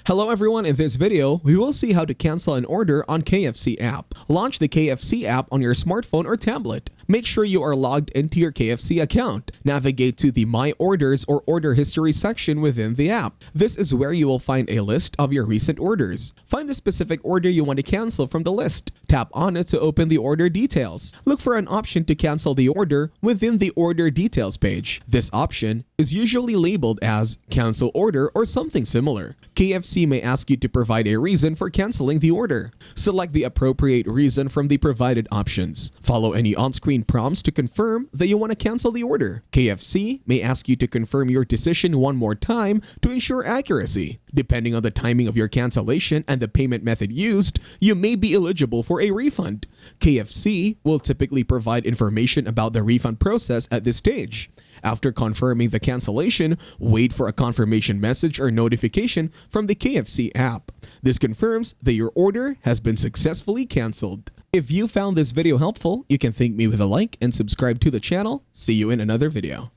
Hello everyone, in this video, we will see how to cancel an order on KFC app. Launch the KFC app on your smartphone or tablet. Make sure you are logged into your KFC account. Navigate to the My Orders or Order History section within the app. This is where you will find a list of your recent orders. Find the specific order you want to cancel from the list. Tap on it to open the order details. Look for an option to cancel the order within the order details page. This option is usually labeled as cancel order or something similar. KFC may ask you to provide a reason for canceling the order. Select the appropriate reason from the provided options. Follow any on-screen prompts to confirm that you want to cancel the order. KFC may ask you to confirm your decision one more time to ensure accuracy. Depending on the timing of your cancellation and the payment method used, you may be eligible for a refund. KFC will typically provide information about the refund process at this stage. After confirming the cancellation, wait for a confirmation message or notification from the KFC app. This confirms that your order has been successfully canceled. If you found this video helpful, you can thank me with a like and subscribe to the channel. See you in another video.